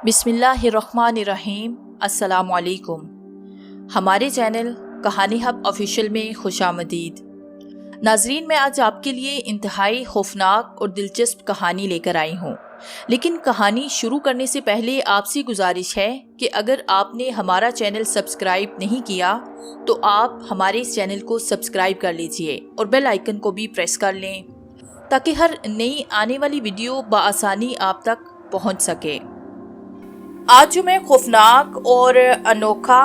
बिस्मिल्लाहिर्रहमानिर्रहीम। अस्सलामुअलैकुम। हमारे चैनल कहानी हब ऑफिशियल में खुशामदीद। नाजरीन, मैं आज आपके लिए इंतहाई खौफनाक और दिलचस्प कहानी लेकर आई हूँ, लेकिन कहानी शुरू करने से पहले आपसे गुजारिश है कि अगर आपने हमारा चैनल सब्सक्राइब नहीं किया तो आप हमारे इस चैनल को सब्सक्राइब कर लीजिए और बेल आइकन को भी प्रेस कर लें ताकि हर नई आने वाली वीडियो बआसानी आप तक पहुँच सके। आज जो मैं खौफनाक और अनोखा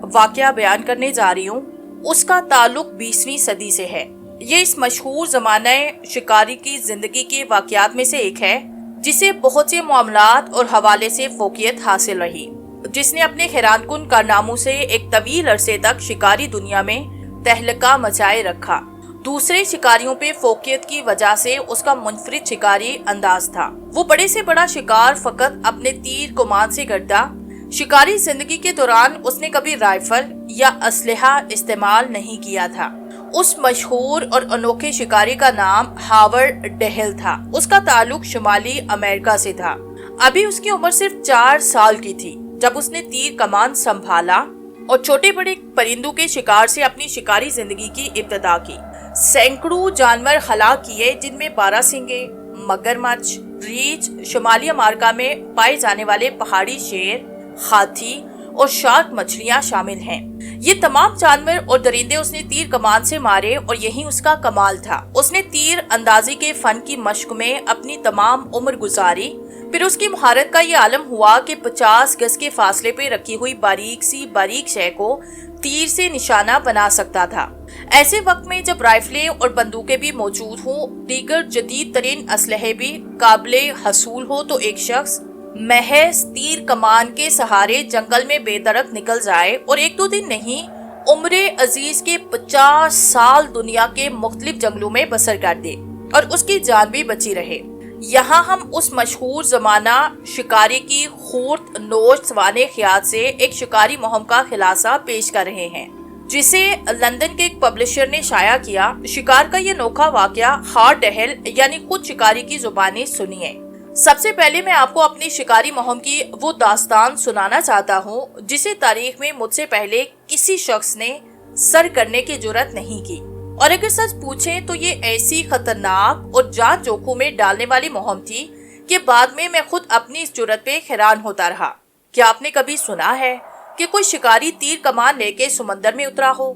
वाकया बयान करने जा रही हूँ उसका ताल्लुक 20वीं सदी से है। ये इस मशहूर ज़माने शिकारी की ज़िंदगी के वाकयात में से एक है जिसे बहुत से मामलात और हवाले से फोकियत हासिल रही, जिसने अपने हैरानकुन कारनामों से एक तवील अरसे तक शिकारी दुनिया में तहलका मचाए रखा। दूसरे शिकारियों पे फोकियत की वजह से उसका मुनफरिद शिकारी अंदाज था। वो बड़े से बड़ा शिकार फकत अपने तीर कमान से करता। शिकारी जिंदगी के दौरान उसने कभी राइफल या असलहा इस्तेमाल नहीं किया था। उस मशहूर और अनोखे शिकारी का नाम हावर्ड डेहल था। उसका ताल्लुक शुमाली अमेरिका से था। अभी उसकी उम्र सिर्फ 4 साल की थी जब उसने तीर कमान संभाला और छोटे बड़े परिंदों के शिकार से अपनी शिकारी जिंदगी की इब्तिदा की। सैकड़ों जानवर हलाक किए, जिनमें बारहसिंगे, मगरमच्छ, रीछ, शुमाली अमेरिका में पाए जाने वाले पहाड़ी शेर, हाथी और शार्क मछलियां शामिल हैं। ये तमाम जानवर और दरिंदे उसने तीर कमान से मारे और यही उसका कमाल था। उसने तीर अंदाजी के फन की मश्क में अपनी तमाम उम्र गुजारी। फिर उसकी महारत का ये आलम हुआ कि 50 गज के फासले पे रखी हुई बारीक शय को तीर से निशाना बना सकता था। ऐसे वक्त में जब राइफलें और बंदूकें भी मौजूद हों, दीगर जदीद तरीन असलहे भी काबिले हसूल हो, तो एक शख्स महज तीर कमान के सहारे जंगल में बेदरक निकल जाए और 1-2 दिन नहीं, उम्रे अजीज के 50 साल दुनिया के मुख्तलिफ जंगलों में बसर कर दे और उसकी जान भी बची रहे। यहाँ हम उस मशहूर जमाना शिकारी की खूर्त नोश सवाने ख्याल से एक शिकारी मुहिम का खुलासा पेश कर रहे हैं, जिसे लंदन के एक पब्लिशर ने शाया किया। शिकार का ये अनोखा वाकया हार्ड डेहल यानी खुद शिकारी की जुबानी सुनिए। सबसे पहले मैं आपको अपनी शिकारी मुहिम की वो दास्तान सुनाना चाहता हूँ जिसे तारीख में मुझसे पहले किसी शख्स ने सर करने की जुर्रत नहीं की, और अगर सच पूछें तो ये ऐसी खतरनाक और जान जोखिम में डालने वाली मुहिम थी कि बाद में मैं खुद अपनी इस जुर्रत पे हैरान होता रहा। क्या आपने कभी सुना है कि कोई शिकारी तीर कमान लेके समंदर में उतरा हो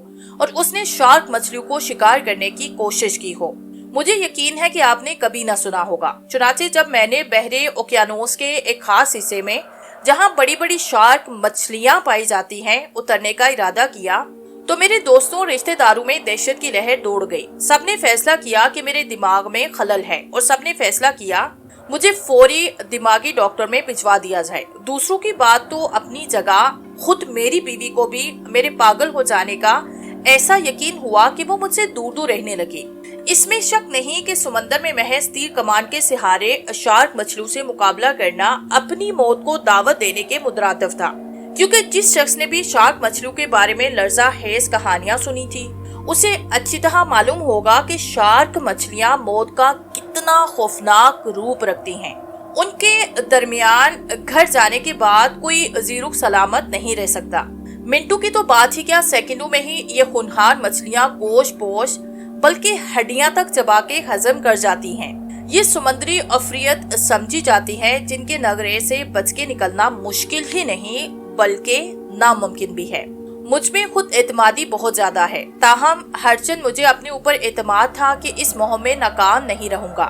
और उसने शार्क मछलियों को शिकार करने की कोशिश की हो? मुझे यकीन है कि आपने कभी ना सुना होगा। चुनाचे जब मैंने बहरे ओकियानोस के एक खास हिस्से में, जहाँ बड़ी बड़ी शार्क मछलियाँ पाई जाती हैं, उतरने का इरादा किया तो मेरे दोस्तों और रिश्तेदारों में दहशत की लहर दौड़ गई। सबने फैसला किया कि मेरे दिमाग में खलल है और सबने फैसला किया मुझे फौरी दिमागी डॉक्टर में भिजवा दिया जाए। दूसरों की बात तो अपनी जगह, खुद मेरी बीवी को भी मेरे पागल हो जाने का ऐसा यकीन हुआ कि वो मुझसे दूर दूर रहने लगी। इसमें शक नहीं कि समंदर में महज तीर कमान के सहारे शार्क मछलियों से मुकाबला करना अपनी मौत को दावत देने के मुतरादिफ था, क्योंकि जिस शख्स ने भी शार्क मछलियों के बारे में लर्जा हेज कहानियां सुनी थी उसे अच्छी तरह मालूम होगा कि शार्क मछलियां मौत का कितना खौफनाक रूप रखती हैं। उनके दरमियान घर जाने के बाद कोई जीरुक सलामत नहीं रह सकता। मिनटों की तो बात ही क्या, सेकंडों में ही ये खूनहार मछलियां गोश्त पोश बल्कि हड्डियां तक चबा के हजम कर जाती हैं। ये समुद्री अफरियत समझी जाती है जिनके नगरे से बच के निकलना मुश्किल ही नहीं बल्कि नामुमकिन भी है। मुझ में खुद एतमादी बहुत ज्यादा है, ताहम हरचंद मुझे अपने ऊपर एतमाद था कि इस मुहिम में नाकाम नहीं रहूंगा,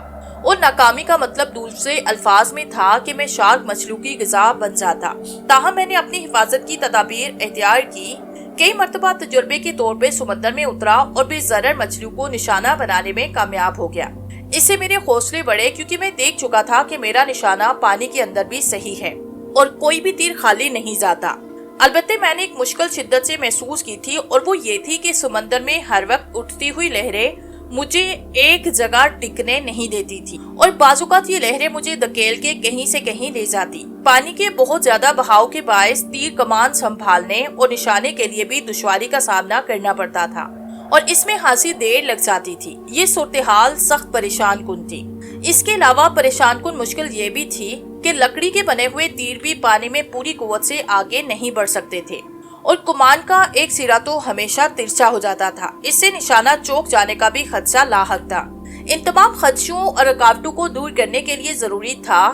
और नाकामी का मतलब दूसरे अल्फाज में था कि मैं शार्क मछलियों की ग़िज़ा बन जाता। ताहम मैंने अपनी हिफाजत की तदाबीर एख्तियार की। कई मरतबा तजुर्बे के तौर पे समंदर में उतरा और बेज़रर मछलियों को निशाना बनाने में कामयाब हो गया। इससे मेरे हौसले बढ़े क्योंकि मैं देख चुका था कि मेरा निशाना पानी के अंदर भी सही है और कोई भी तीर खाली नहीं जाता। अलबत्ते मैंने एक मुश्किल शिद्दत से महसूस की थी, और वो ये थी कि समंदर में हर वक्त उठती हुई लहरें मुझे एक जगह टिकने नहीं देती थी और बाजुकात ये लहरें मुझे धकेल के कहीं से कहीं ले जाती। पानी के बहुत ज्यादा बहाव के बायस तीर कमान संभालने और निशाने के लिए भी दुश्वारी का सामना करना पड़ता था और इसमें खासी देर लग जाती थी। ये सूरत हाल सख्त परेशान कुन थी। اس کے علاوہ پریشان کن مشکل یہ بھی تھی کہ لکڑی کے بنے ہوئے تیر بھی پانی میں پوری قوت سے آگے نہیں بڑھ سکتے تھے اور کمان کا ایک سرا تو ہمیشہ ترچھا ہو جاتا تھا، اس سے نشانہ چوک جانے کا بھی خدشہ لاحق تھا۔ ان تمام خدشوں اور رکاوٹوں کو دور کرنے کے لیے ضروری تھا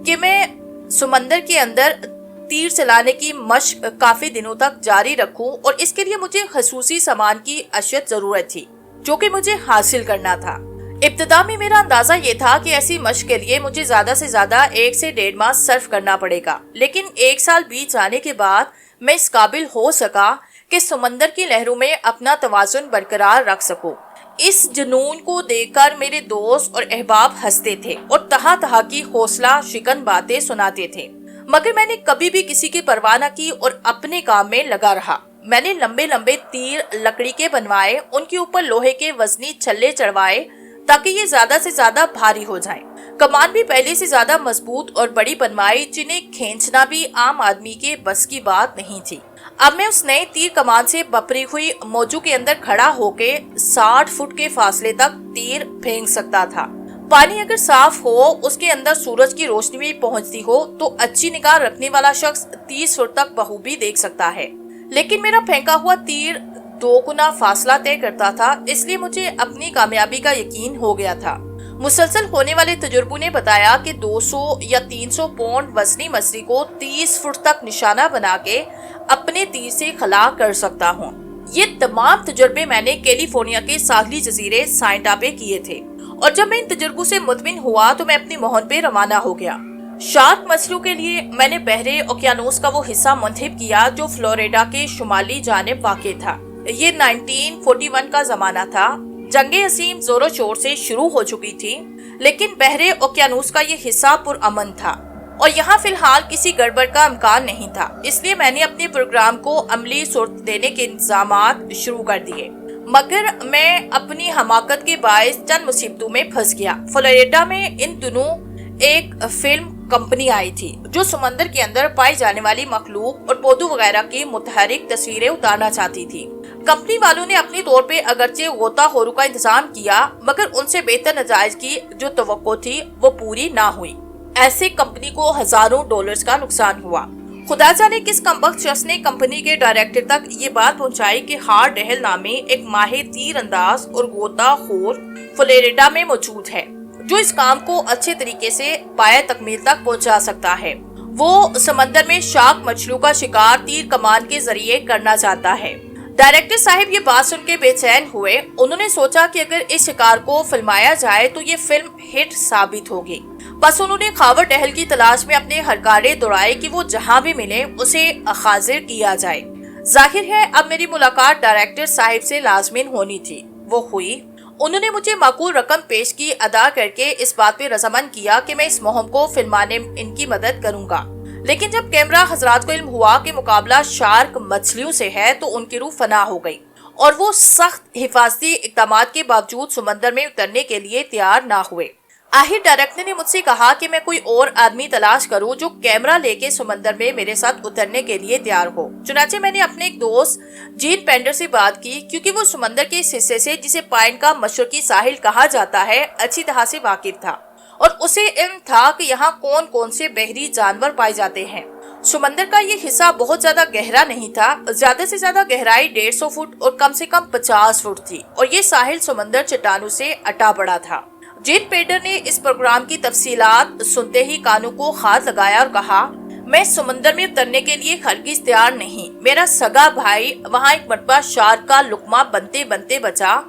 کہ میں سمندر کے اندر تیر چلانے کی مشق کافی دنوں تک جاری رکھوں، اور اس کے لیے مجھے خصوصی سامان کی اشد ضرورت تھی جو کہ مجھے حاصل کرنا تھا۔ ابتدا میں میرا اندازہ یہ تھا کہ ایسی مشق کے لیے مجھے زیادہ سے زیادہ 1 سے 1.5 ماہ صرف کرنا پڑے گا، لیکن 1 سال بیت جانے کے بعد میں اس قابل ہو سکا کہ سمندر کی لہروں میں اپنا توازن برقرار رکھ سکوں۔ اس جنون کو دیکھ کر میرے دوست اور احباب ہنستے تھے اور تہا کی حوصلہ شکن باتیں سناتے تھے، مگر میں نے کبھی بھی کسی کی پرواہ نہ کی اور اپنے کام میں لگا رہا۔ میں نے لمبے لمبے تیر لکڑی کے بنوائے، ان کے اوپر لوہے کے وزنی چھلے چڑھوائے تاکہ یہ زیادہ سے زیادہ بھاری ہو جائیں۔ کمان بھی پہلے سے زیادہ مضبوط اور بڑی بنوائی، جنہیں کھینچنا بھی عام آدمی کے بس کی بات نہیں تھی۔ اب میں اس نئے تیر کمان سے بپری ہوئی موجو کے اندر کھڑا ہو کے 60 فٹ کے فاصلے تک تیر پھینک سکتا تھا۔ پانی اگر صاف ہو، اس کے اندر سورج کی روشنی بھی پہنچتی ہو تو اچھی نگاہ رکھنے والا شخص 30 فٹ تک بخوبی دیکھ سکتا ہے، لیکن میرا پھینکا ہوا تیر 2 گنا فاصلہ طے کرتا تھا، اس لیے مجھے اپنی کامیابی کا یقین ہو گیا تھا۔ مسلسل ہونے والے تجربوں نے بتایا کہ 200 یا 300 پاؤنڈ وزنی مچھلی کو 30 فٹ تک نشانہ بنا کے اپنے تیر سے خلا کر سکتا ہوں۔ یہ تمام تجربے میں نے کیلیفورنیا کے ساحلی جزیرے سائنٹا پہ کیے تھے، اور جب میں ان تجربوں سے مطمئن ہوا تو میں اپنی مہن پہ روانہ ہو گیا۔ شارک مچھلیوں کے لیے میں نے بحرے اوقیانوس کا وہ حصہ منتخب کیا جو فلوریڈا کے شمالی جانب واقع تھا۔ یہ 1941 کا زمانہ تھا۔ جنگ عظیم زور و شور سے شروع ہو چکی تھی، لیکن بحرے اوقیانوس کا یہ حصہ پرامن تھا اور یہاں فی الحال کسی گڑبڑ کا امکان نہیں تھا، اس لیے میں نے اپنے پروگرام کو عملی صورت دینے کے انتظامات شروع کر دیے، مگر میں اپنی حماقت کے باعث چند مصیبتوں میں پھنس گیا۔ فلوریڈا میں ان دنوں ایک فلم کمپنی آئی تھی جو سمندر کے اندر پائی جانے والی مخلوق اور پودوں وغیرہ کی متحرک تصویریں اتارنا چاہتی تھی۔ کمپنی والوں نے اپنے طور پہ اگرچہ غوطہ خوروں کا انتظام کیا، مگر ان سے بہتر نتائج کی جو توقع تھی وہ پوری نہ ہوئی۔ ایسے کمپنی کو ہزاروں ڈالرز کا نقصان ہوا۔ خدا جانے کس کمبخت شخص نے کمپنی کے ڈائریکٹر تک یہ بات پہنچائی کہ ہارڈ ڈہل نامی ایک ماہر تیر انداز اور غوطہ خور فلوریڈا میں موجود ہے جو اس کام کو اچھے طریقے سے پایہ تکمیل تک پہنچا سکتا ہے۔ وہ سمندر میں شارک مچھلیوں کا شکار تیر کمان کے ذریعے کرنا چاہتا ہے۔ ڈائریکٹر صاحب یہ بات سن کے بے چین ہوئے۔ انہوں نے سوچا کہ اگر اس شکار کو فلمایا جائے تو یہ فلم ہٹ ثابت ہوگی۔ بس انہوں نے خاور ڈہل کی تلاش میں اپنے ہرکارے دوڑائے کہ وہ جہاں بھی ملے اسے حاضر کیا جائے۔ ظاہر ہے اب میری ملاقات ڈائریکٹر صاحب سے لازمین ہونی تھی۔ وہ ہوئی۔ انہوں نے مجھے معقول رقم پیش کی، ادا کر کے اس بات پہ رضامند کیا کہ میں اس مہم کو فلمانے ان کی مدد کروں گا۔ لیکن جب کیمرہ حضرات کو علم ہوا کہ مقابلہ شارک مچھلیوں سے ہے تو ان کی روح فنا ہو گئی اور وہ سخت حفاظتی اقدامات کے باوجود سمندر میں اترنے کے لیے تیار نہ ہوئے۔ آخر ڈائریکٹر نے مجھ سے کہا کہ میں کوئی اور آدمی تلاش کروں جو کیمرہ لے کے سمندر میں میرے ساتھ اترنے کے لیے تیار ہو۔ چنانچہ میں نے اپنے ایک دوست جین پینڈر سے بات کی، کیونکہ وہ سمندر کے اس حصے سے جسے پائن کا مشرقی ساحل کہا جاتا ہے اچھی طرح سے واقف تھا، اور اسے علم تھا کہ یہاں کون کون سے بحری جانور پائے جاتے ہیں۔ سمندر کا یہ حصہ بہت زیادہ گہرا نہیں تھا، زیادہ سے زیادہ گہرائی 150 فٹ اور کم سے کم 50 فٹ تھی، اور یہ ساحل سمندر چٹانوں سے اٹا پڑا تھا۔ جین پیڈر نے اس پروگرام کی تفصیلات سنتے ہی کانوں کو ہاتھ لگایا اور کہا، میں سمندر میں اترنے کے لیے ہرگز تیار نہیں۔ میرا سگا بھائی وہاں ایک مرتبہ شارک کا لقمہ بنتے بنتے بچا۔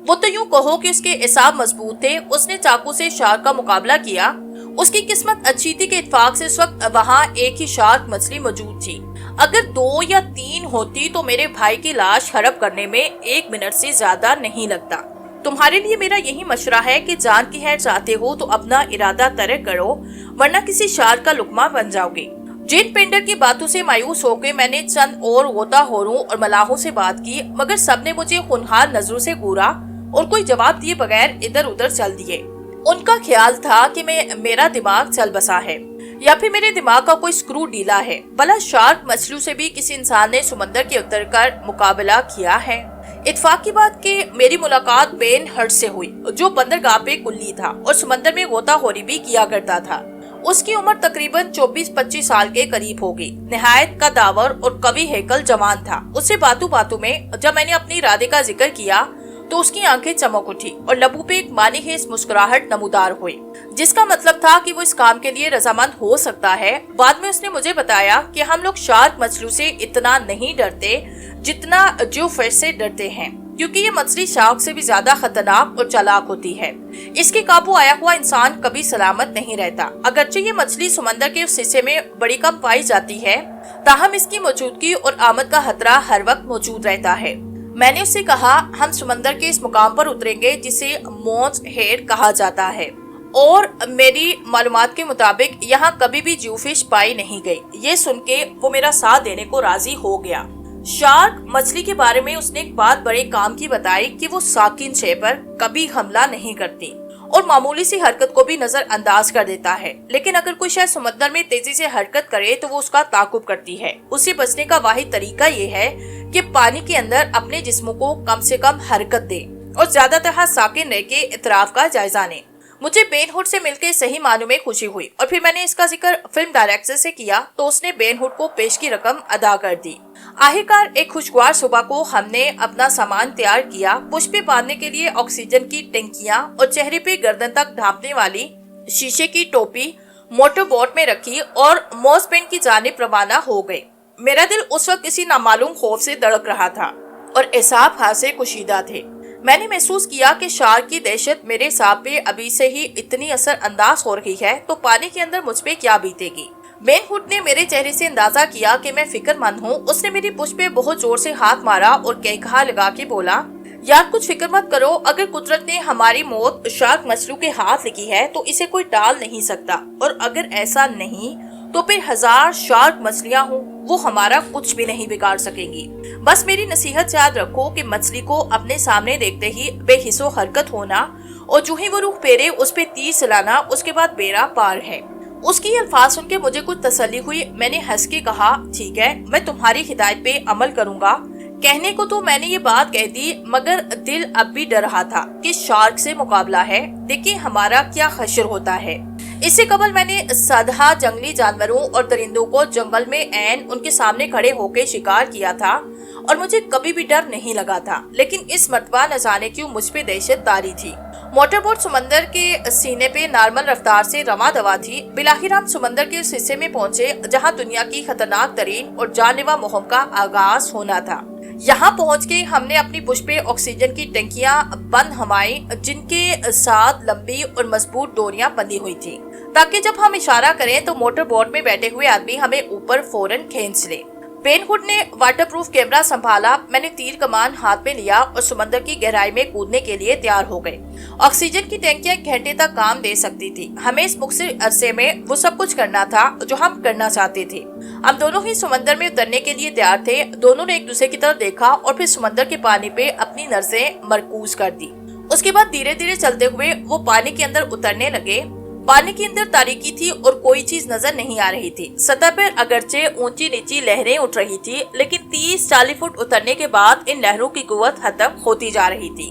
وہ تو یوں کہو کہ اس کے اعصاب مضبوط تھے، اس نے چاقو سے شارک کا مقابلہ کیا۔ اس کی قسمت اچھی تھی کہ اتفاق سے اس وقت وہاں ایک ہی شارک مچھلی موجود تھی۔ اگر 2 یا 3 ہوتی تو میرے بھائی کی لاش ہڑپ کرنے میں 1 منٹ سے زیادہ نہیں لگتا۔ تمہارے لیے میرا یہی مشورہ ہے کہ جان کی خیر چاہتے ہو تو اپنا ارادہ ترک کرو، ورنہ کسی شارک کا لقمہ بن جاؤ گے۔ جین پینڈر کی باتوں سے مایوس ہو کے میں نے چند اور غوطہ خوروں اور ملاحوں سے بات کی، مگر سب نے مجھے خونخوار نظروں سے گھورا اور کوئی جواب دیے بغیر ادھر ادھر چل دیے۔ ان کا خیال تھا کہ میرا دماغ چل بسا ہے یا پھر میرے دماغ کا کوئی سکرو ڈھیلا ہے۔ بھلا شارک مچھلیوں سے بھی کسی انسان نے سمندر کے اتر کر مقابلہ کیا ہے؟ اتفاق کی بات کہ میری ملاقات بین ہرٹ سے ہوئی، جو بندرگاہ پہ کلی تھا اور سمندر میں غوطہ خوری بھی کیا کرتا تھا۔ اس کی عمر تقریباً 24-25 سال کے قریب ہوگی۔ نہایت کا داور اور قوی ہیکل جوان تھا۔ اس سے باتوں میں جب میں نے اپنے ارادے کا ذکر کیا تو اس کی آنکھیں چمک اٹھی اور لبوں پہ ایک معنی خیز مسکراہٹ نمودار ہوئی، جس کا مطلب تھا کہ وہ اس کام کے لیے رضامند ہو سکتا ہے۔ بعد میں اس نے مجھے بتایا کہ ہم لوگ شارک مچھلیوں سے اتنا نہیں ڈرتے جتنا جو فش سے ڈرتے ہیں، کیونکہ یہ مچھلی شارک سے بھی زیادہ خطرناک اور چالاک ہوتی ہے۔ اس کے قابو آیا ہوا انسان کبھی سلامت نہیں رہتا۔ اگرچہ یہ مچھلی سمندر کے اس حصے میں بڑی کم پائی جاتی ہے، تاہم اس کی موجودگی اور آمد کا خطرہ ہر وقت موجود رہتا ہے۔ میں نے اس سے کہا، ہم سمندر کے اس مقام پر اتریں گے جسے مونز ہیڈ کہا جاتا ہے، اور میری معلومات کے مطابق یہاں کبھی بھی جو فش پائی نہیں گئی۔ یہ سن کے وہ میرا ساتھ دینے کو راضی ہو گیا۔ شارک مچھلی کے بارے میں اس نے ایک بات بڑے کام کی بتائی کہ وہ ساکن شے پر کبھی حملہ نہیں کرتی اور معمولی سی حرکت کو بھی نظر انداز کر دیتا ہے، لیکن اگر کوئی شے سمندر میں تیزی سے حرکت کرے تو وہ اس کا تعاقب کرتی ہے۔ اس سے بچنے کا واحد طریقہ یہ ہے کہ پانی کے اندر اپنے جسموں کو کم سے کم حرکت دے اور زیادہ تر ساکن رہ کے اطراف کا جائزہ لیں۔ مجھے بین ہوڈ سے مل کے صحیح معنوں میں خوشی ہوئی، اور پھر میں نے اس کا ذکر فلم ڈائریکٹر سے کیا تو اس نے بین ہوڈ کو پیش کی رقم ادا کر دی۔ آخرکار ایک خوشگوار صبح کو ہم نے اپنا سامان تیار کیا۔ پشت پہ باندھنے کے لیے آکسیجن کی ٹینکیاں اور چہرے پہ گردن تک ڈھانپنے والی شیشے کی ٹوپی موٹر بوٹ میں رکھی اور موز بینڈ کی جانب روانہ ہو گئے۔ میرا دل اس وقت کسی نامعلوم خوف سے دھڑک رہا تھا اور اعصاب ہاتھ سے کشیدہ تھے۔ میں نے محسوس کیا کہ شارک کی دہشت میرے اعصاب پہ ابھی سے ہی اتنی اثر انداز ہو رہی ہے تو پانی کے اندر مجھ پہ کیا بیتے گی۔ بین ہوڈ نے میرے چہرے سے اندازہ کیا کہ میں فکر مند ہوں۔ اس نے میری پشت پہ بہت زور سے ہاتھ مارا اور کہا لگا کے بولا، یار کچھ فکر مت کرو، اگر قدرت نے ہماری موت شارک مچھلیوں کے ہاتھ لکھی ہے تو اسے کوئی ٹال نہیں سکتا، اور اگر ایسا نہیں تو پھر 1000 شارک مچھلیاں ہوں، وہ ہمارا کچھ بھی نہیں بگاڑ سکیں گی۔ بس میری نصیحت یاد رکھو کہ مچھلی کو اپنے سامنے دیکھتے ہی بے حس و حرکت ہونا، اور جو ہی وہ رخ پھیرے اس پہ تیر چلانا، اس کے بعد بیڑا پار ہے۔ اس کی الفاظ سن کے مجھے کچھ تسلی ہوئی۔ میں نے ہنس کے کہا، ٹھیک ہے، میں تمہاری ہدایت پہ عمل کروں گا۔ کہنے کو تو میں نے یہ بات کہہ دی، مگر دل اب بھی ڈر رہا تھا کہ شارک سے مقابلہ ہے، دیکھیں ہمارا کیا خشر ہوتا ہے۔ اس سے قبل میں نے سادہ جنگلی جانوروں اور درندوں کو جنگل میں عین ان کے سامنے کھڑے ہو کے شکار کیا تھا، اور مجھے کبھی بھی ڈر نہیں لگا تھا، لیکن اس مرتبہ نہ جانے کیوں مجھ پہ دہشت طاری تھی۔ موٹر بوٹ سمندر کے سینے پہ نارمل رفتار سے رواں دوا تھی۔ بالآخر ہم سمندر کے اس حصے میں پہنچے جہاں دنیا کی خطرناک ترین اور جان لیوا مہم کا آغاز ہونا تھا۔ یہاں پہنچ کے ہم نے اپنی پشت پہ آکسیجن کی ٹینکیاں بند ہمائیں، جن کے ساتھ لمبی اور مضبوط ڈوریاں بندھی ہوئی تھی، تاکہ جب ہم اشارہ کریں تو موٹر بوٹ میں بیٹھے ہوئے آدمی ہمیں اوپر فوراً کھینچ لے۔ بین ہوڈ نے واٹر پروف کیمرہ سنبھالا، میں نے تیر کمان ہاتھ میں لیا اور سمندر کی گہرائی میں کودنے کے لیے تیار ہو گئے۔ آکسیجن کی ٹینکیاں ایک گھنٹے تک کام دے سکتی تھی۔ ہمیں اس مختصر عرصے میں وہ سب کچھ کرنا تھا جو ہم کرنا چاہتے تھے۔ ہم دونوں ہی سمندر میں اترنے کے لیے تیار تھے۔ دونوں نے ایک دوسرے کی طرف دیکھا اور پھر سمندر کے پانی پہ اپنی نظریں مرکوز کر دی۔ اس کے بعد دھیرے دھیرے چلتے ہوئے وہ پانی کے اندر اترنے لگے۔ پانی کے اندر تاریکی تھی اور کوئی چیز نظر نہیں آ رہی تھی۔ سطح پر اگرچہ اونچی نیچی لہریں اٹھ رہی تھی، لیکن 30-40 فٹ اترنے کے بعد ان لہروں کی قوت ختم ہوتی جا رہی تھی۔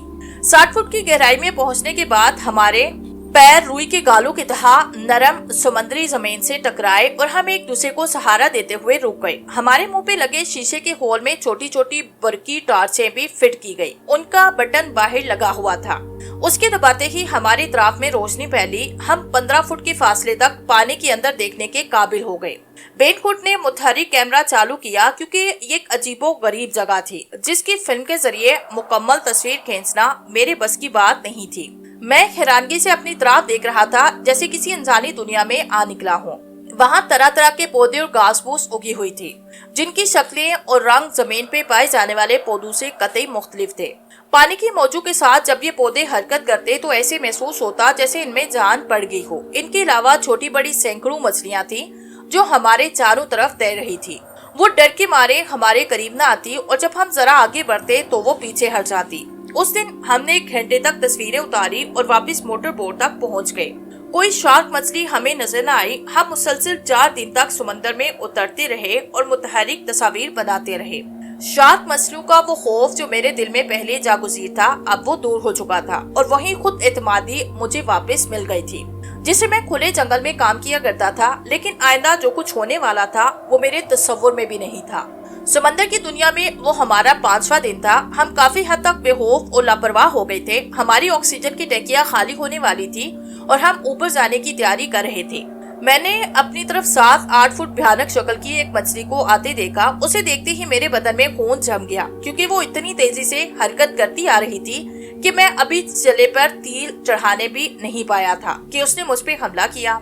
60 فٹ کی گہرائی میں پہنچنے کے بعد ہمارے پیر روئی کے گالوں کی طرح نرم سمندری زمین سے ٹکرائے اور ہم ایک دوسرے کو سہارا دیتے ہوئے رک گئے۔ ہمارے منہ پہ لگے شیشے کے ہول میں چھوٹی چھوٹی برقی ٹارچیں بھی فٹ کی گئی۔ ان کا بٹن باہر لگا ہوا تھا۔ اس کے دباتے ہی ہمارے اطراف میں روشنی پھیلی۔ ہم 15 فٹ کے فاصلے تک پانی کے اندر دیکھنے کے قابل ہو گئے۔ بین ہوڈ نے متحرک کیمرہ چالو کیا، کیونکہ یہ ایک عجیب و غریب جگہ تھی جس کی فلم کے ذریعے مکمل تصویر کھینچنا میرے بس کی بات نہیں تھی۔ میں حیرانگی سے اپنی طرف دیکھ رہا تھا جیسے کسی انسانی دنیا میں آ نکلا ہوں۔ وہاں طرح طرح کے پودے اور گھاس پھوس اگی ہوئی تھی، جن کی شکلیں اور رنگ زمین پہ پائے جانے والے پودوں سے قطعی مختلف تھے۔ پانی کی موجوں کے ساتھ جب یہ پودے حرکت کرتے تو ایسے محسوس ہوتا جیسے ان میں جان پڑ گئی ہو۔ ان کے علاوہ چھوٹی بڑی سینکڑوں مچھلیاں تھیں جو ہمارے چاروں طرف تیر رہی تھی۔ وہ ڈر کے مارے ہمارے قریب نہ آتی اور جب ہم ذرا آگے بڑھتے تو وہ پیچھے ہٹ جاتی۔ اس دن ہم نے 1 گھنٹے تک تصویریں اتاری اور واپس موٹر بوٹ تک پہنچ گئے۔ کوئی شارک مچھلی ہمیں نظر نہ آئی۔ ہم مسلسل 4 دن تک سمندر میں اترتے رہے اور متحرک تصاویر بناتے رہے۔ शार्क मछलियों का वो खौफ जो मेरे दिल में पहले जागुज़ीर था, अब वो दूर हो चुका था और वही खुद एतमादी मुझे वापस मिल गई थी, जिसे मैं खुले जंगल में काम किया करता था। लेकिन आइंदा जो कुछ होने वाला था वो मेरे तस्वुर में भी नहीं था। समंदर की दुनिया में वो हमारा 5वां दिन था। हम काफी हद तक बेखौफ और लापरवाह हो गए थे। हमारी ऑक्सीजन की टंकियां खाली होने वाली थी और हम ऊपर जाने की तैयारी कर रहे थे। मैंने अपनी तरफ 7-8 फुट भयानक शक्ल की एक मछली को आते देखा। उसे देखते ही मेरे बदन में खून जम गया, क्योंकि वो इतनी तेजी से हरकत करती आ रही थी कि मैं अभी जले पर तीर चढ़ाने भी नहीं पाया था कि उसने मुझ पे हमला किया।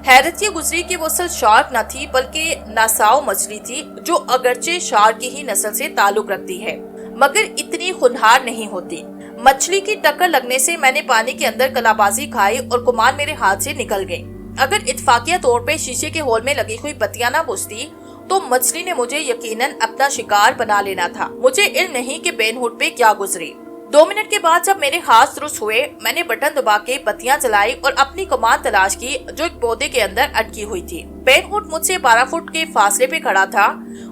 हैरत ये गुजरी कि वो असल शार्क न थी बल्कि नासाओ मछली थी, जो अगरचे शार्क की ही नस्ल से ताल्लुक रखती है मगर इतनी खुनहार नहीं होती। मछली की टक्कर लगने से मैंने पानी के अंदर कलाबाजी खाई और कमान मेरे हाथ से निकल गई। अगर इत्फाकिया तौर पे शीशे के होल में लगी हुई बत्तियां ना बुझती तो मछली ने मुझे यकीनन अपना शिकार बना लेना था। मुझे इल्म नहीं कि बेन हुड पे क्या गुजरी। 2 मिनट के बाद जब मेरे हाथ दुरुस्त हुए, मैंने बटन दबा के बत्तियां जलाई और अपनी कमान तलाश की जो एक पौधे के अंदर अटकी हुई थी। बेन हुड मुझसे 12 फुट के फासले पे खड़ा था।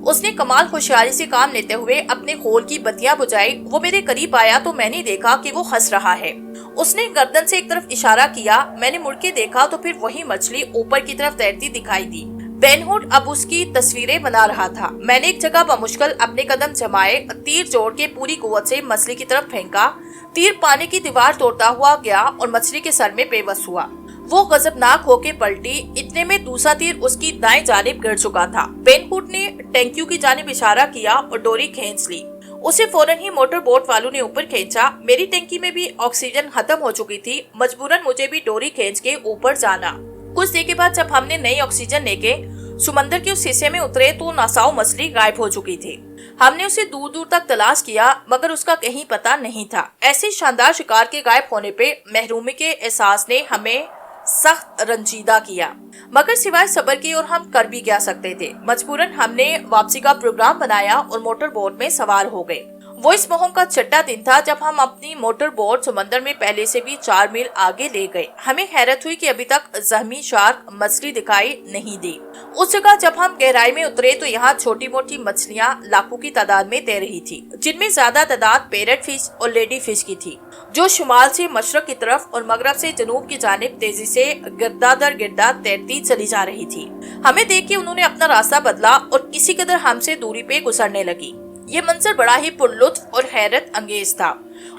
उसने कमाल होशियारी से काम लेते हुए अपने खोल की बत्तियां बुझाई। वो मेरे करीब आया तो मैंने देखा कि वो हंस रहा है। उसने गर्दन से एक तरफ इशारा किया। मैंने मुड़ के देखा तो फिर वही मछली ऊपर की तरफ तैरती दिखाई दी। बेन हुड अब उसकी तस्वीरें बना रहा था। मैंने एक जगह बमुश्किल अपने कदम जमाए, तीर जोड़ के पूरी कुव्वत से मछली की तरफ फेंका। तीर पानी की दीवार तोड़ता हुआ गया और मछली के सर में बेबस हुआ। वो गजबनाक होके पलटी। इतने में दूसरा तीर उसकी दाएं जानिब गिर चुका था। बेन हुड ने टैंकियों की जानिब इशारा किया और डोरी खींच ली। उसे फौरन ही मोटर बोट वालों ने ऊपर खींचा। मेरी टैंकी में भी ऑक्सीजन खत्म हो चुकी थी। मजबूरन मुझे भी डोरी खींच के ऊपर जाना। कुछ देर के बाद जब हमने नई ऑक्सीजन लेके समंदर के उस हिस्से में उतरे तो नासाओ मछली गायब हो चुकी थी। हमने उसे दूर दूर तक तलाश किया मगर उसका कहीं पता नहीं था। ऐसे शानदार शिकार के गायब होने पे महरूमी के एहसास ने हमें सख्त रंजीदा किया, मगर सिवाय सब्र के और हम कर भी क्या सकते थे। मजबूरन हमने वापसी का प्रोग्राम बनाया और मोटर बोट में सवार हो गए। वो इस मुहिम का छठा दिन था जब हम अपनी मोटर बोट समंदर में पहले से भी 4 मील आगे ले गए। हमें हैरत हुई कि अभी तक जख्मी शार्क मछली दिखाई नहीं दी। उस जगह जब हम गहराई में उतरे तो यहाँ छोटी मोटी मछलियाँ लाखों की तादाद में तैर रही थी, जिनमें ज्यादा तादाद पैरट फिश और लेडी फिश की थी, जो शुमाल से मशरक की तरफ और मगरब से जनूब की जानिब तेजी से गिरदा दर गिरदा तैरती चली जा रही थी। हमें देख के उन्होंने अपना रास्ता बदला और किसी कदर हमसे दूरी पे गुजरने लगी। ये मंजर बड़ा ही पुरलुत्फ और हैरत अंगेज था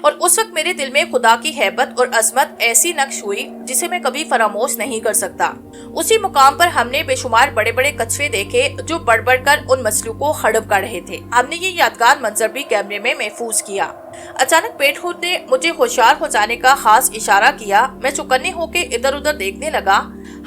और उस वक्त मेरे दिल में खुदा की हैबत और अजमत ऐसी नक्श हुई जिसे मैं कभी फरामोश नहीं कर सकता। उसी मुकाम पर हमने बेशुमार बड़े बड़े कछुए देखे जो बढ़ बढ़ कर उन मछलियों को हड़प कर रहे थे। हमने ये यादगार मंजर भी कैमरे में महफूज किया। अचानक बेन हुड ने मुझे होशियार हो जाने का खास इशारा किया। मैं चौकन्ने होके इधर उधर देखने लगा।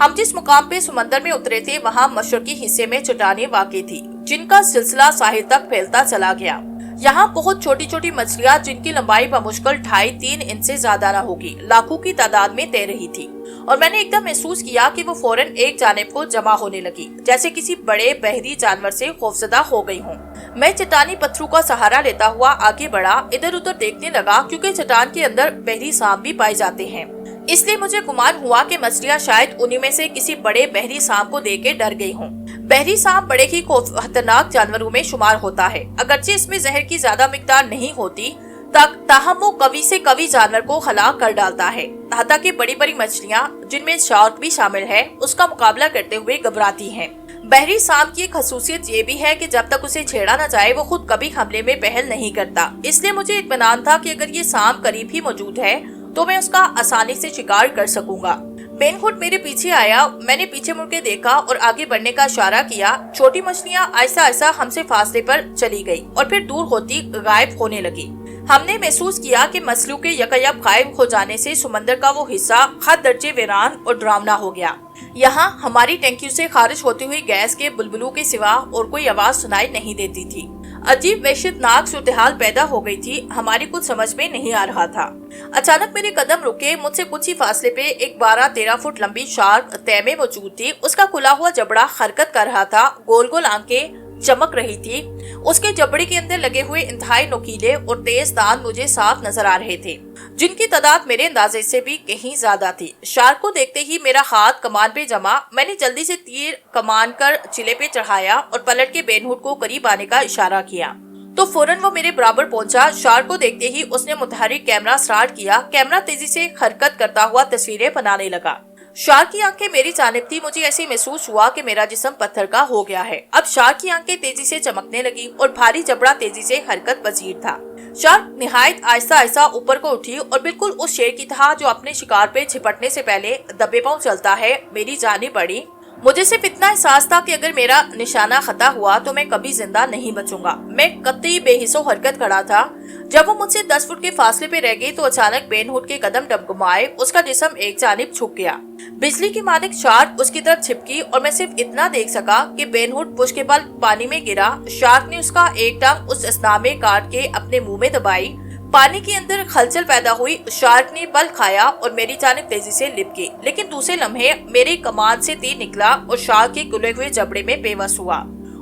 हम जिस मुकाम पे समंदर में उतरे थे वहाँ मशरकी हिस्से में चट्टानें वाक़ई थी, जिनका सिलसिला साहिल तक फैलता चला गया। यहाँ बहुत छोटी छोटी मछलियाँ जिनकी लंबाई बमुश्किल 2.5-3 इंच से ज्यादा न होगी, लाखों की तादाद में तैर रही थी और मैंने एकदम महसूस किया कि वो फौरन एक जानिब को जमा होने लगी, जैसे किसी बड़े बहरी जानवर से खौफजदा हो गई हूँ। मैं चट्टानी पत्थरों का सहारा लेता हुआ आगे बढ़ा, इधर उधर देखने लगा क्योंकि चट्टान के अंदर बहरी सांप भी पाए जाते हैं। इसलिए मुझे गुमान हुआ कि मछलियाँ शायद उन्हीं में से किसी बड़े बहरी सांप को देख के डर गई हों। बहरी सांप बड़े ही खतरनाक जानवरों में शुमार होता है, अगरचे इसमें जहर की ज्यादा मिकदार नहीं होती, ताहम वो कवि से कवि जानवर को हलाक कर डालता है। यहाँ कि बड़ी बड़ी मछलियाँ जिनमें शार्क भी शामिल है उसका मुकाबला करते हुए घबराती हैं। बहरी सांप की एक खसूसियत ये भी है कि जब तक उसे छेड़ा न जाए वो खुद कभी हमले में पहल नहीं करता। इसलिए मुझे इत्मीनान था कि अगर ये सांप करीब ही मौजूद है तो मैं उसका आसानी से शिकार कर सकूंगा। बेन हुड मेरे पीछे आया। मैंने पीछे मुड़ के देखा और आगे बढ़ने का इशारा किया। छोटी मछलियाँ आहिस्ता आहिस्ता हमसे फासले पर चली गई और फिर दूर होती गायब होने लगी। हमने महसूस किया कि मछलियों के यकयक गायब हो जाने से समंदर का वो हिस्सा हद दर्जे वीरान और डरावना हो गया। यहाँ हमारी टैंकियों से खारिज होती हुई गैस के बुलबुलों के सिवा और कोई आवाज सुनाई नहीं देती थी। अजीब वहशतनाक सूरत-ए-हाल पैदा हो गई थी। हमारी कुछ समझ में नहीं आ रहा था। अचानक मेरे कदम रुके। मुझसे कुछ ही फासले पे एक 12-13 फुट लंबी शार्क तय में मौजूद थी। उसका खुला हुआ जबड़ा हरकत कर रहा था, गोल गोल आंखें चमक रही थी। उसके जबड़े के अंदर लगे हुए इंतहाई नुकीले और तेज दांत मुझे साफ नजर आ रहे थे, जिनकी तादाद मेरे अंदाजे से भी कहीं ज्यादा थी। शार्क को देखते ही मेरा हाथ कमान पे जमा। मैंने जल्दी से तीर कमान कर चिले पे चढ़ाया और पलट के बेन हुड को करीब आने का इशारा किया। तो फौरन वो मेरे बराबर पहुंचा। शार्क को देखते ही उसने मुतहरिक कैमरा स्टार्ट किया। कैमरा तेजी से हरकत करता हुआ तस्वीरें बनाने लगा। शार्क की आंखें मेरी जानिब थी। मुझे ऐसे महसूस हुआ कि मेरा जिस्म पत्थर का हो गया है। अब शार्क की आंखें तेजी से चमकने लगी और भारी जबड़ा तेजी से हरकत पजीर था। शार्क निहायत आहिस्ता आहिस्ता ऊपर को उठी और बिल्कुल उस शेर की तरह जो अपने शिकार पे झपटने से पहले दबे पांव चलता है, मेरी जानिब बढ़ी। मुझे सिर्फ इतना एहसास था कि अगर मेरा निशाना खता हुआ तो मैं कभी जिंदा नहीं बचूंगा। मैं कतई बेहिस्सो हरकत खड़ा था। जब वो मुझसे 10 फुट के फासले पे रह गई तो अचानक बेन हुड के कदम डगमगाए। उसका जिस्म एक जानिब झुक गया। बिजली की मानिक शार्क उसकी तरफ छिपकी और मैं सिर्फ इतना देख सका कि बेन हुड पुश के बल पानी में गिरा। शार्क ने उसका एक टांग उस स्नाम में काट के अपने मुंह में दबाई। पानी के अंदर हलचल पैदा हुई। शार्क ने बल खाया और मेरी जानिब तेजी से लिप गई, लेकिन दूसरे लम्हे मेरी कमान से तीर निकला और शार्क के गुले हुए जबड़े में बेबस हुआ।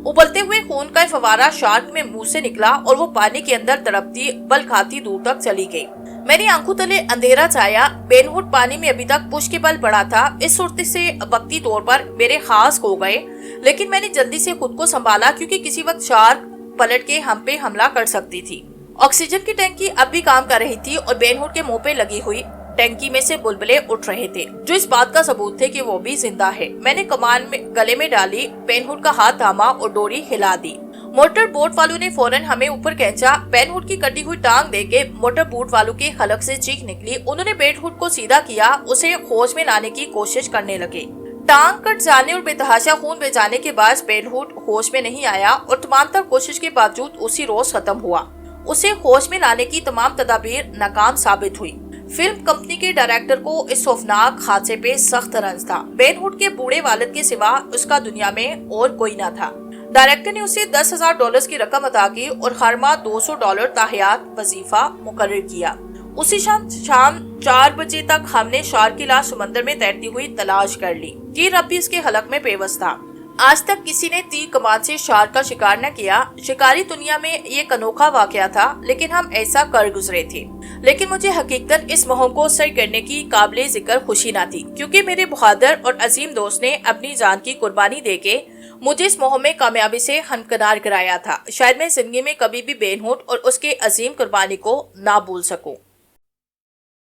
उबलते हुए खून का फवारा शार्क में मुंह से निकला और वो पानी के अंदर तड़पती बल खाती दूर तक चली गई। मेरी आंखों तले अंधेरा छाया। बेन हुड पानी में अभी तक पुश के बल पड़ा था। इस सूरत से वक्ती तौर पर मेरे खास खो गए, लेकिन मैंने जल्दी से खुद को संभाला क्योंकि किसी वक्त शार्क पलट के हम पे हमला कर सकती थी। ऑक्सीजन की टैंकी अब भी काम कर रही थी और बेन हुड के मुंह पे लगी हुई टैंकी में से बुलबुले उठ रहे थे, जो इस बात का सबूत थे कि वो भी जिंदा है। मैंने कमान में गले में डाली, बेन हुड का हाथ थामा और डोरी हिला दी। मोटर बोट वालों ने फौरन हमें ऊपर खींचा। बेन हुड की कटी हुई टांग देके मोटर बोट वालों के हलक से चीख निकली। उन्होंने बेन हुड को सीधा किया, उसे होश में लाने की कोशिश करने लगे। टांग कट जाने और बेतहाशा खून बह जाने के बाद बेन हुड होश में नहीं आया और तमाम तर कोशिश के बावजूद उसी रोज खत्म हुआ। उसे होश में लाने की तमाम तदाबीर नाकाम साबित हुई। फिल्म कंपनी के डायरेक्टर को इस खौफनाक हादसे पे सख्त रंज था। बेन हुड के बूढ़े वालिद के सिवा उसका दुनिया में और कोई न था। डायरेक्टर ने उसे $10,000 की रकम अदा की और हर माह $200 ताहियात वजीफा मुकर्रर किया। उसी शाम 4 बजे तक हमने शार्क की लाश समंदर में तैरती हुई तलाश कर ली। ये रब भी इसके हलक में बेबस था। आज तक किसी ने तीर कमान से शार्क का शिकार न किया। शिकारी दुनिया में ये एक अनोखा वाकया था, लेकिन हम ऐसा कर गुजरे थे। लेकिन मुझे हकीकतन इस मुहिम को सर करने की काबिले जिक्र खुशी न थी, क्योंकि मेरे बहादुर और अजीम दोस्त ने अपनी जान की कुर्बानी देके मुझे इस मुहिम में कामयाबी से हमकिनार कराया था। शायद मैं जिंदगी में कभी भी बेन हुड और उसके अजीम कुर्बानी को ना भूल सकूं।